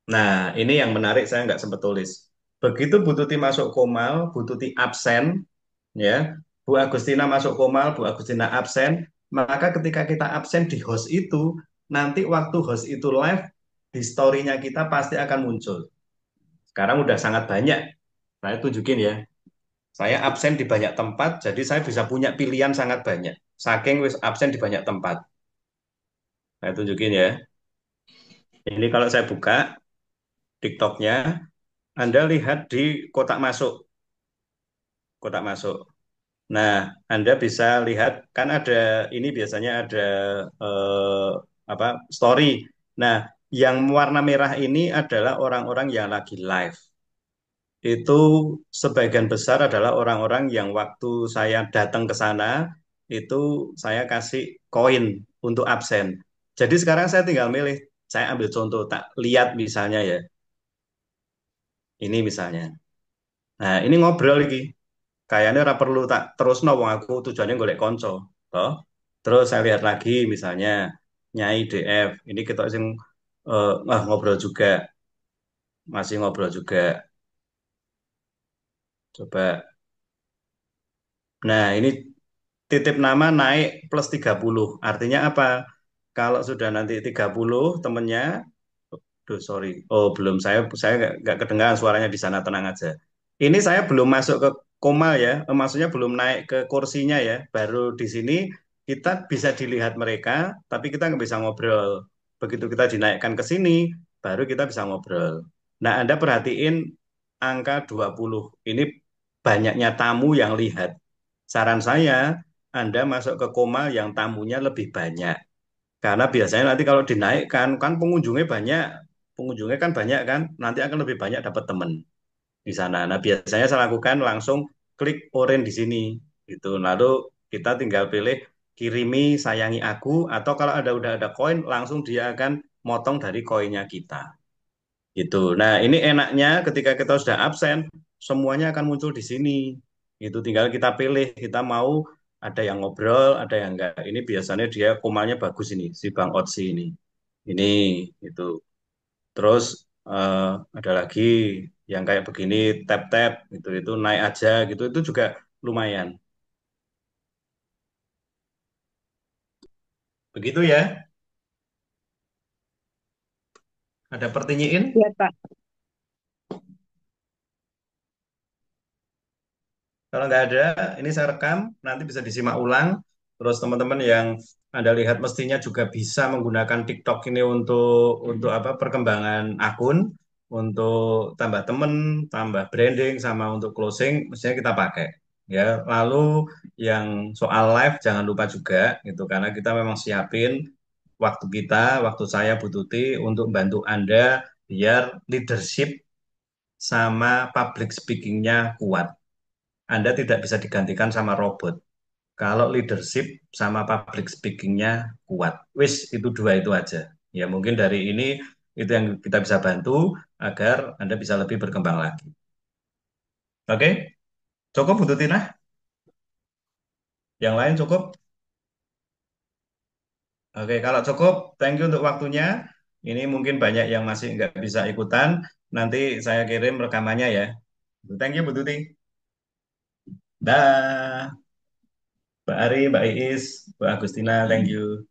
Nah, ini yang menarik saya nggak sempat tulis. Begitu Bu Tuti masuk Komal, Bu Tuti absen, ya, Bu Agustina masuk Komal, Bu Agustina absen, maka ketika kita absen di host itu, nanti waktu host itu live, di story-nya kita pasti akan muncul. Sekarang udah sangat banyak. Saya tunjukin ya. Saya absen di banyak tempat, jadi saya bisa punya pilihan sangat banyak. Saking wis absen di banyak tempat. Saya tunjukin ya. Ini kalau saya buka TikToknya, Anda lihat di kotak masuk, kotak masuk. Nah, Anda bisa lihat kan ada ini biasanya ada eh, apa story. Nah, yang warna merah ini adalah orang-orang yang lagi live. Itu sebagian besar adalah orang-orang yang waktu saya datang ke sana itu saya kasih koin untuk absen. Jadi sekarang saya tinggal milih. Saya ambil contoh, tak lihat misalnya ya. Ini misalnya. Nah, ini ngobrol lagi. Kayaknya ora perlu tak terus no wong aku tujuannya golek konco. Toh. Terus saya lihat lagi misalnya Nyai DF. Ini kita sing ngobrol juga, masih ngobrol juga. Coba. Nah, ini titip nama naik plus 30. Artinya apa? Kalau sudah nanti 30 temennya, duh, sorry. Oh, belum. Saya nggak kedengaran suaranya di sana, tenang aja. Ini saya belum masuk ke koma ya, maksudnya belum naik ke kursinya ya. Baru di sini kita bisa dilihat mereka, tapi kita nggak bisa ngobrol. Begitu kita dinaikkan ke sini, baru kita bisa ngobrol. Nah, Anda perhatiin angka 20. Ini banyaknya tamu yang lihat. Saran saya, Anda masuk ke Koma yang tamunya lebih banyak. Karena biasanya nanti kalau dinaikkan, kan pengunjungnya kan banyak kan, nanti akan lebih banyak dapat teman di sana. Nah, biasanya saya lakukan langsung klik orange di sini, gitu. Lalu kita tinggal pilih kirimi sayangi aku, atau kalau udah ada koin, langsung dia akan motong dari koinnya kita. Gitu. Nah, ini enaknya ketika kita sudah absen, semuanya akan muncul di sini. Itu tinggal kita pilih, kita mau ada yang ngobrol, ada yang enggak. Ini biasanya dia komanya bagus ini, si Bang Otsi ini. Ini itu. Terus eh, ada lagi yang kayak begini, tap-tap gitu, itu naik aja gitu, itu juga lumayan. Begitu ya. Ada pertanyaan? Ya, Pak. Kalau nggak ada, ini saya rekam, nanti bisa disimak ulang. Terus teman-teman yang Anda lihat mestinya juga bisa menggunakan TikTok ini untuk apa perkembangan akun, untuk tambah teman, tambah branding, sama untuk closing, mestinya kita pakai. Ya, lalu yang soal live jangan lupa juga, gitu, karena kita memang siapin waktu kita, waktu saya Bu Tuti untuk bantu Anda biar leadership sama public speakingnya kuat. Anda tidak bisa digantikan sama robot. Kalau leadership sama public speakingnya kuat. Wis, itu dua itu aja. Ya mungkin dari ini itu yang kita bisa bantu agar Anda bisa lebih berkembang lagi. Oke, cukup Bu Tutina? Yang lain cukup? Oke, kalau cukup, thank you untuk waktunya. Ini mungkin banyak yang masih nggak bisa ikutan. Nanti saya kirim rekamannya ya. Thank you Bu Tuti. Dah, Mbak Ari, Mbak Iis, Mbak Agustina, thank you.